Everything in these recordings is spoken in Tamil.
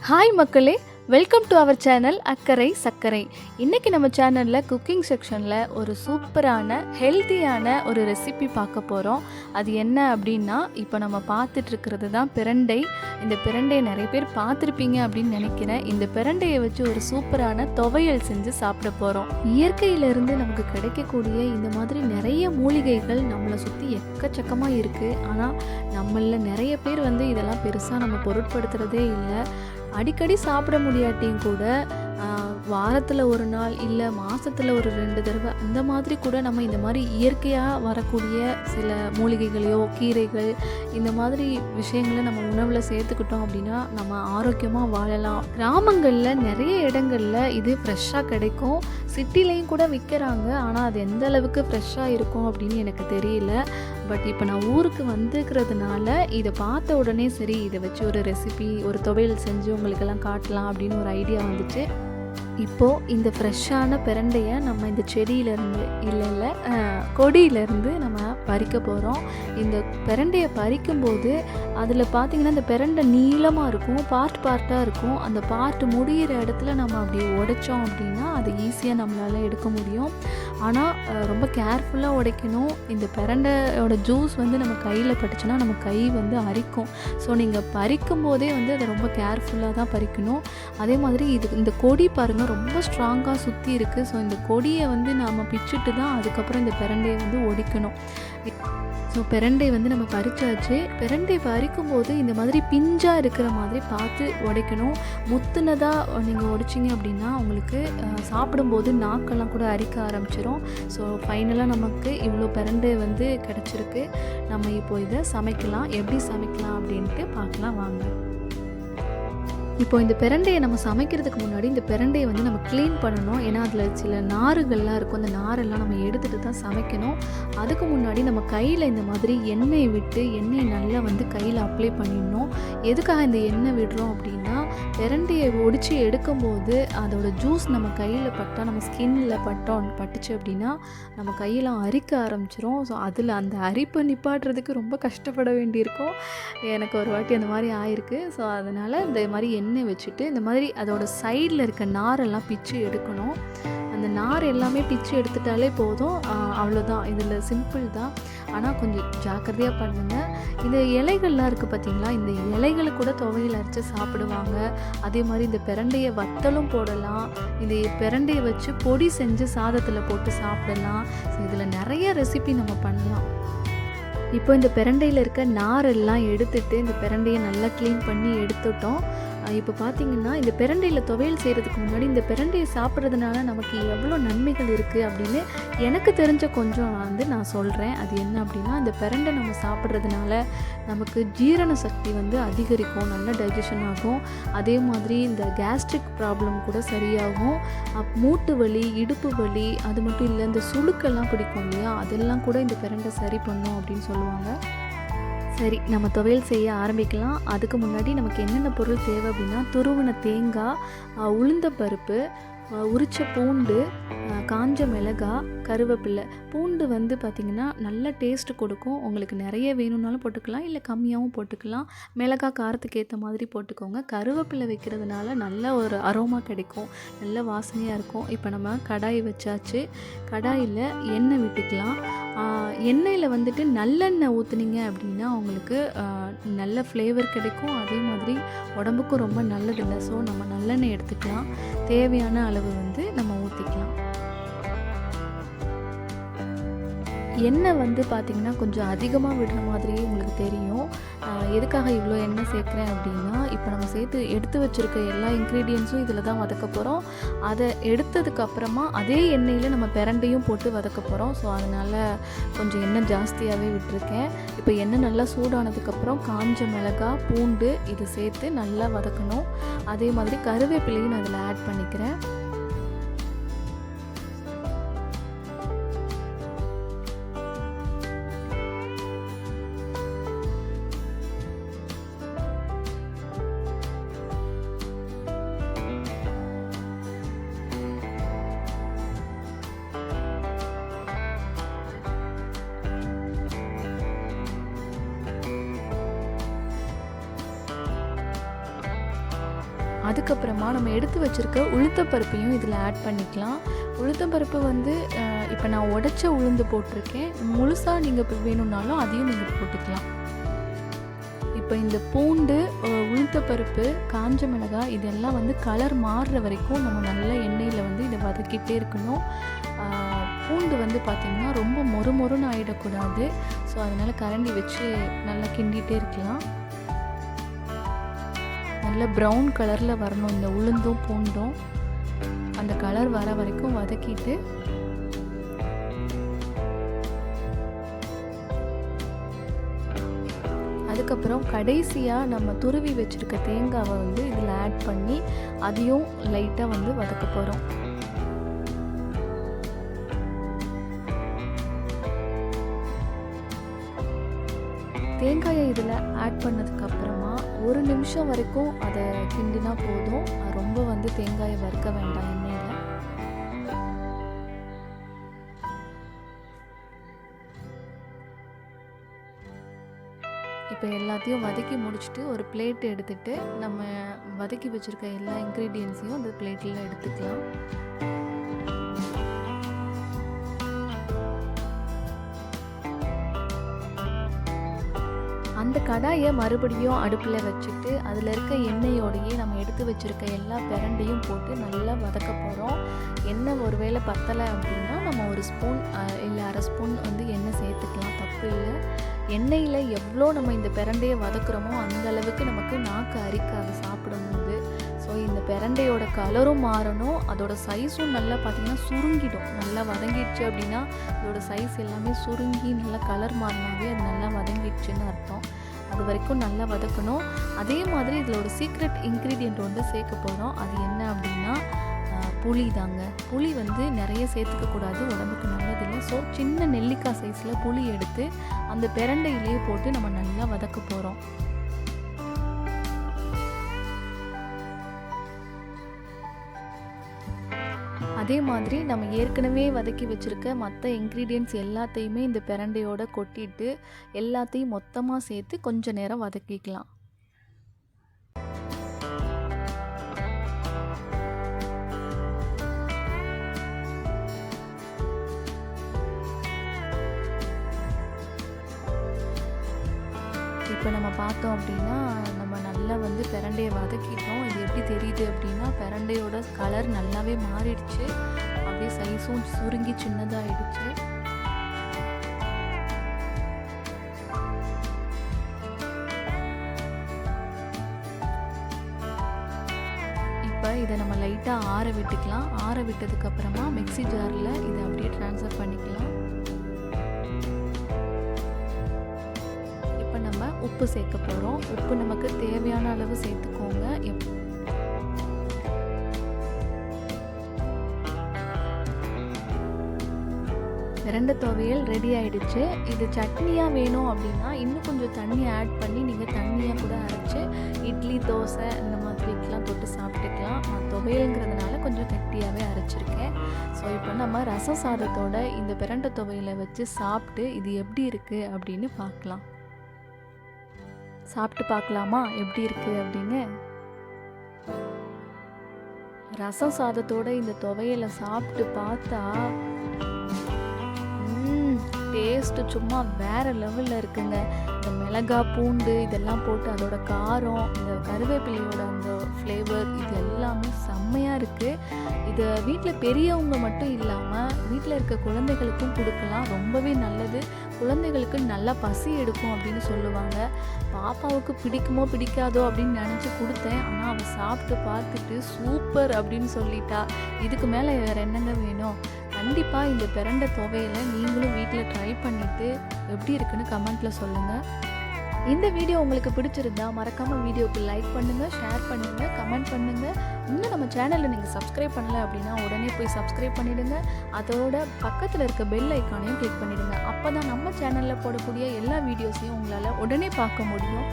ஹாய் மக்களே, வெல்கம் டு அவர் சேனல் அக்கறை சக்கரை. இன்றைக்கி நம்ம சேனலில் குக்கிங் செக்ஷனில் ஒரு சூப்பரான ஹெல்த்தியான ஒரு ரெசிபி பார்க்க போகிறோம். அது என்ன அப்படின்னா, இப்போ நம்ம பார்த்துட்ருக்கிறது தான் பிரண்டை. இந்த பிரண்டையை நிறைய பேர் பார்த்துருப்பீங்க அப்படின்னு நினைக்கிறேன். இந்த பிரண்டையை வச்சு ஒரு சூப்பரான துவையல் செஞ்சு சாப்பிட போகிறோம். இயற்கையிலேருந்து நமக்கு கிடைக்கக்கூடிய இந்த மாதிரி நிறைய மூலிகைகள் நம்மளை சுற்றி எக்கச்சக்கமாக இருக்குது. ஆனால் நம்மளில் நிறைய பேர் இதெல்லாம் பெருசாக நம்ம பொருட்படுத்துகிறதே இல்லை. அடிக்கடி சாப்பிட முடியாட்டியும் கூட வாரத்தில் ஒரு நாள் இல்லை மாதத்தில் ஒரு 2 தடவை அந்த மாதிரி கூட நம்ம இந்த மாதிரி இயற்கையாக வரக்கூடிய சில மூலிகைகளையோ கீரைகள் இந்த மாதிரி விஷயங்களை நம்ம உணவில் சேர்த்துக்கிட்டோம் அப்படின்னா நம்ம ஆரோக்கியமாக வாழலாம். கிராமங்களில் நிறைய இடங்களில் இது ஃப்ரெஷ்ஷாக கிடைக்கும். சிட்டிலையும் கூட விற்கிறாங்க. ஆனால் அது எந்த அளவுக்கு ஃப்ரெஷ்ஷாக இருக்கும் அப்படின்னு எனக்கு தெரியல. பட் இப்போ நான் ஊருக்கு வந்துக்கிறதுனால இதை பார்த்த உடனே சரி, இதை வச்சு ஒரு ரெசிபி ஒரு துவையல் செஞ்சு உங்களுக்கெல்லாம் காட்டலாம் அப்படின்னு ஒரு ஐடியா வந்துச்சு. இப்போது இந்த ஃப்ரெஷ்ஷான பிரண்டையை நம்ம இந்த செடியிலேருந்து இல்லை கொடியிலேருந்து நம்ம பறிக்க போகிறோம். இந்த பிரண்டையை பறிக்கும்போது அதில் பார்த்திங்கன்னா இந்த பிரண்டை நீளமாக இருக்கும், பார்ட்டாக இருக்கும். அந்த பார்ட் முடிகிற இடத்துல நம்ம அப்படி உடைச்சோம் அப்படின்னா அது ஈஸியாக நம்மளால் எடுக்க முடியும். ஆனால் ரொம்ப கேர்ஃபுல்லாக உடைக்கணும். இந்த பிரண்டையோட ஜூஸ் நம்ம கையில் பட்டுச்சுன்னா நம்ம கை அரிக்கும். ஸோ நீங்கள் பறிக்கும் போதே அதை ரொம்ப கேர்ஃபுல்லாக தான் பறிக்கணும். அதே மாதிரி இந்த கொடி பாருங்கள் ரொம்ப ஸ்ட்ராங்காக சுற்றி இருக்குது. ஸோ இந்த கொடியை நாம் பிச்சுட்டு தான் அதுக்கப்புறம் இந்த பிரண்டையை ஒடிக்கணும். ஸோ பிரண்டை நம்ம பறிச்சாச்சு. பிரண்டை பறிக்கும்போது இந்த மாதிரி பிஞ்சாக இருக்கிற மாதிரி பார்த்து உடைக்கணும். முத்துனதாக நீங்கள் உடைச்சிங்க அப்படின்னா உங்களுக்கு சாப்பிடும்போது நாக்கெல்லாம் கூட அரிக்க ஆரம்பிச்சிடும். ஸோ ஃபைனலாக நமக்கு இவ்வளோ பிரண்டை கிடச்சிருக்கு. நம்ம இப்போ இதை சமைக்கலாம். எப்படி சமைக்கலாம் அப்படின்ட்டு பார்க்கலாம் வாங்க. இப்போ இந்த பிரண்டையை நம்ம சமைக்கிறதுக்கு முன்னாடி இந்த பிரண்டையை நம்ம க்ளீன் பண்ணணும். ஏன்னா அதில் சில நாறுகள்லாம் இருக்கும். அந்த நாரெல்லாம் நம்ம எடுத்துகிட்டு தான் சமைக்கணும். அதுக்கு முன்னாடி நம்ம கையில் இந்த மாதிரி எண்ணெய் விட்டு எண்ணெய் நல்லா கையில் அப்ளை பண்ணிடணும். எதுக்காக இந்த எண்ணெய் விடுறோம் அப்படின்னா, பிரண்டையை ஒடிச்சு எடுக்கும்போது அதோட ஜூஸ் நம்ம கையில் பட்டால், நம்ம ஸ்கின்னில் பட்டுச்சு அப்படின்னா நம்ம கையெல்லாம் அரிக்க ஆரம்பிச்சிரும். ஸோ அதில் அந்த அரிப்பை நிப்பாட்டுறதுக்கு ரொம்ப கஷ்டப்பட வேண்டியிருக்கும். எனக்கு ஒரு வாட்டி அந்த மாதிரி ஆயிருக்கு. ஸோ அதனால் இந்த மாதிரி எண்ணெய் வச்சுட்டு இந்த மாதிரி அதோட சைடில் இருக்க நாரெல்லாம் பிச்சு எடுக்கணும். அந்த நார் எல்லாமே பிச்சு எடுத்துட்டாலே போதும். அவ்வளோதான். இதில் சிம்பிள் தான். ஆனால் கொஞ்சம் ஜாக்கிரதையாக பண்ணுங்கள். இந்த இலைகள்லாம் இருக்குது பார்த்தீங்களா, இந்த இலைகளை கூட துவையல் அரைச்சி சாப்பிடுவாங்க. அதே மாதிரி இந்த பிரண்டையை வத்தலும் போடலாம். இந்த பிரண்டையை வச்சு பொடி செஞ்சு சாதத்தில் போட்டு சாப்பிடலாம். ஸோ இதில் நிறைய ரெசிபி நம்ம பண்ணலாம். இப்போ இந்த பிரண்டையில் இருக்க நாரெல்லாம் எடுத்துட்டு இந்த பிரண்டையை நல்லா க்ளீன் பண்ணி எடுத்துட்டோம். இப்போ பார்த்திங்கன்னா இந்த பிரண்டையில் துவையல் செய்கிறதுக்கு முன்னாடி இந்த பிரண்டையை சாப்பிட்றதுனால நமக்கு எவ்வளோ நன்மைகள் இருக்குது அப்படின்னு எனக்கு தெரிஞ்ச கொஞ்சம் நான் சொல்கிறேன். அது என்ன அப்படின்னா, இந்த பிரண்டை நம்ம சாப்பிட்றதுனால நமக்கு ஜீரண சக்தி அதிகரிக்கும், நல்ல டைஜஷன் ஆகும். அதே மாதிரி இந்த கேஸ்ட்ரிக் ப்ராப்ளம் கூட சரியாகும். மூட்டு வலி, இடுப்பு வலி, அது மட்டும் இல்லை இந்த சுளுக்கெல்லாம் பிடிக்கும் இல்லையா, அதெல்லாம் கூட இந்த பிரண்டை சரி பண்ணும் அப்படின்னு சொல்லுவாங்க. சரி, நம்ம துவையல் செய்ய ஆரம்பிக்கலாம். அதுக்கு முன்னாடி நமக்கு என்னென்ன பொருள் தேவை அப்படின்னா, துருவின தேங்காய், உளுந்தம்பருப்பு, உரிச்ச பூண்டு, காஞ்ச மிளகாய், கருவேப்பிலை. பூண்டு பார்த்திங்கன்னா நல்ல டேஸ்ட்டு கொடுக்கும். உங்களுக்கு நிறைய வேணும்னாலும் போட்டுக்கலாம், இல்லை கம்மியாகவும் போட்டுக்கலாம். மிளகாய் காரத்துக்கு ஏற்ற மாதிரி போட்டுக்கோங்க. கருவேப்பிலை வைக்கிறதுனால நல்ல ஒரு அரோமா கிடைக்கும், நல்ல வாசனையாக இருக்கும். இப்போ நம்ம கடாய் வச்சாச்சு. கடாயில் எண்ணெய் விட்டுக்கலாம். எண்ணெயில் நல்லெண்ணெய் ஊற்றுனீங்க அப்படின்னா உங்களுக்கு நல்ல ஃப்ளேவர் கிடைக்கும். அதே மாதிரி உடம்புக்கும் ரொம்ப நல்லதில்லை. ஸோ நம்ம நல்லெண்ணெய் எடுத்துக்கலாம். தேவையான அளவு நம்ம ஊற்றிக்கலாம். எண்ணெய் பார்த்திங்கன்னா கொஞ்சம் அதிகமாக விடுற மாதிரியே உங்களுக்கு தெரியும். எதுக்காக இவ்வளோ எண்ணெய் சேர்க்குறேன் அப்படின்னா, இப்போ நம்ம எடுத்து வச்சுருக்க எல்லா இன்க்ரீடியன்ஸும் இதில் தான் வதக்க போகிறோம். அதை எடுத்ததுக்கப்புறமா அதே எண்ணெயில் நம்ம பிரண்டையும் போட்டு வதக்க போகிறோம். ஸோ அதனால் கொஞ்சம் எண்ணெய் ஜாஸ்தியாகவே விட்டுருக்கேன். இப்போ எண்ணெய் நல்லா சூடானதுக்கப்புறம் காஞ்ச மிளகாய், பூண்டு இது சேர்த்து நல்லா வதக்கணும். அதே மாதிரி கருவேப்பிலையும் நான் அதில் ஆட் பண்ணிக்கிறேன். அதுக்கப்புறமா நம்ம எடுத்து வச்சுருக்க உளுத்தம்பருப்பையும் இதில் ஆட் பண்ணிக்கலாம். உளுத்தம்பருப்பு வந்து இப்போ நான் உடைச்ச உளுந்து போட்டிருக்கேன். முழுசாக நீங்கள் இப்போ வேணும்னாலும் அதையும் நீங்கள் போட்டுக்கலாம். இப்போ இந்த பூண்டு, உளுத்தம்பருப்பு, காஞ்ச மிளகாய் இதெல்லாம் வந்து கலர் மாறுற வரைக்கும் நம்ம நல்லா எண்ணெயில் வந்து இதை வதக்கிட்டே இருக்கணும். பூண்டு வந்து பார்த்திங்கன்னா ரொம்ப மொறுமொறுன்னு ஆகிடக்கூடாது. ஸோ அதனால் கரண்டி வச்சு நல்லா கிண்டிகிட்டே இருக்கலாம். நல்ல ப்ரௌன் கலரில் வரணும் இந்த உளுந்தும் பூண்டும். அந்த கலர் வர வரைக்கும் வதக்கிட்டு அதுக்கப்புறம் கடைசியாக நம்ம துருவி வச்சுருக்க தேங்காவை வந்து இதில் ஆட் பண்ணி அதையும் லைட்டாக வந்து வதக்க போகிறோம். தேங்காயை இதில் ஆட் பண்ணதுக்கப்புறமா 1 நிமிஷம் வரைக்கும் அதை கிண்டினா போதும். ரொம்ப வந்து தேங்காயை வறுக்க வேண்டாம் எண்ணெயில். இப்போ எல்லாத்தையும் வதக்கி முடிச்சுட்டு ஒரு பிளேட் எடுத்துகிட்டு நம்ம வதக்கி வச்சுருக்க எல்லா இன்க்ரீடியன்ஸையும் அந்த பிளேட்டில் எடுத்துக்கலாம். அந்த கடாயை மறுபடியும் அடுப்பில் வச்சுட்டு அதில் இருக்க எண்ணெயோடையே நம்ம எடுத்து வச்சுருக்க எல்லா பிரண்டையும் போட்டு நல்லா வதக்க போகிறோம். எண்ணெய் ஒரு வேளை பத்தலை அப்படின்னா நம்ம 1 ஸ்பூன் இல்லை 1/2 ஸ்பூன் வந்து எண்ணெய் சேர்த்துக்கலாம், தப்பு இல்லை. எண்ணெயில் எவ்வளோ நம்ம இந்த பிரண்டையை வதக்குறோமோ அந்த அளவுக்கு நமக்கு நாக்கு அரிக்காது சாப்பிடும்போது. ஸோ இந்த பிரண்டையோட கலரும் மாறணும், அதோட சைஸும் நல்லா பார்த்திங்கன்னா சுருங்கிடும். நல்லா வதங்கிடுச்சு அப்படின்னா அதோட சைஸ் எல்லாமே சுருங்கி நல்லா கலர் மாறினாவே அது நல்லா வதங்கிடுச்சுன்னு அர்த்தம். அது வரைக்கும் நல்லா வதக்கணும். அதே மாதிரி இதில் ஒரு சீக்ரெட் இன்க்ரீடியண்ட் வந்து சேர்க்க போகிறோம். அது என்ன அப்படின்னா புளி தாங்க. புளி வந்து நிறைய சேர்த்துக்கக்கூடாது, உடம்புக்கு நல்லதில்லை. ஸோ சின்ன நெல்லிக்காய் சைஸில் புளி எடுத்து அந்த பிரண்டையிலேயே போட்டு நம்ம நல்லா வதக்க போகிறோம். அதே மாதிரி நம்ம ஏற்கனவே வதக்கி வச்சுருக்க மற்ற இன்க்ரீடியன்ட்ஸ் எல்லாத்தையுமே இந்த பிரண்டையோட கொட்டிட்டு எல்லாத்தையும் மொத்தமாக சேர்த்து கொஞ்சம் நேரம் வதக்கிக்கலாம். இப்போ நம்ம பார்த்தோம் அப்படின்னா நம்ம நல்லா வந்து பிரண்டையை வதக்கிட்டோம். இது எப்படி தெரியுது அப்படின்னா பிரண்டையோட கலர் நல்லாவே மாறிடுச்சு, அப்படியே சைஸும் சுருங்கி சின்னதாகிடுச்சு. இப்போ இதை நம்ம லைட்டாக ஆற விட்டுக்கலாம். ஆற விட்டதுக்கப்புறமா மிக்ஸி ஜாரில் இதை அப்படியே ட்ரான்ஸ்ஃபர் பண்ணிக்கலாம். நம்ம உப்பு சேர்க்க போகிறோம். உப்பு நமக்கு தேவையான அளவு சேர்த்துக்கோங்க. பிரண்டை துவையல் ரெடி ஆகிடுச்சு. இது சட்னியாக வேணும் அப்படின்னா இன்னும் கொஞ்சம் தண்ணி ஆட் பண்ணி நீங்கள் தண்ணியாக கூட அரைச்சி இட்லி, தோசை இந்த மாதிரிக்கெலாம் தொட்டு சாப்பிட்டுக்கலாம். நான் துவையலுங்கிறதுனால கொஞ்சம் கட்டியாகவே அரைச்சிருக்கேன். ஸோ இப்போ நம்ம ரசம் சாதத்தோட இந்த பிரண்டை துவையலை வச்சு சாப்பிட்டு இது எப்படி இருக்குது அப்படின்னு பார்க்கலாம். சாப்பிட்டு பார்க்கலாமா எப்படி இருக்குது அப்படின்னு? ரசம் சாதத்தோட இந்த துவையலை சாப்பிட்டு பார்த்தா டேஸ்ட்டு சும்மா வேறு லெவலில் இருக்குங்க. இந்த மிளகாய், பூண்டு இதெல்லாம் போட்டு அதோட காரம், இந்த கருவேப்பிலையோட அந்த ஃப்ளேவர் இது எல்லாமே செம்மையாக இருக்குது. இதை வீட்டில் பெரியவங்க மட்டும் இல்லாமல் வீட்டில் இருக்க குழந்தைகளுக்கும் கொடுக்கலாம். ரொம்பவே நல்லது. குழந்தைகளுக்கு நல்லா பசி எடுக்கும் அப்படின்னு சொல்லுவாங்க. பாப்பாவுக்கு பிடிக்குமோ பிடிக்காதோ அப்படின்னு நினச்சி கொடுத்தேன். ஆனால் அவள் சாப்பிட்டு பார்த்துட்டு சூப்பர் அப்படின்னு சொல்லிட்டா. இதுக்கு மேலே வேறு என்னங்க வேணும்? கண்டிப்பாக இந்த பிரண்டை துவையலை நீங்களும் வீட்டில் ட்ரை பண்ணிவிட்டு எப்படி இருக்குன்னு கமெண்ட்டில் சொல்லுங்கள். இந்த வீடியோ உங்களுக்கு பிடிச்சிருந்தா மறக்காமல் வீடியோக்கு லைக் பண்ணுங்கள், ஷேர் பண்ணுங்கள், கமெண்ட் பண்ணுங்கள். இன்னும் நம்ம சேனலில் நீங்கள் சப்ஸ்கிரைப் பண்ணல அப்படின்னா உடனே போய் சப்ஸ்கிரைப் பண்ணிவிடுங்க. அதோட பக்கத்தில் இருக்க பெல் ஐக்கானையும் கிளிக் பண்ணிவிடுங்க. அப்போ தான் நம்ம சேனலில் போடக்கூடிய எல்லா வீடியோஸையும் உங்களால் உடனே பார்க்க முடியும்.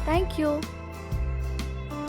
தேங்க்யூ.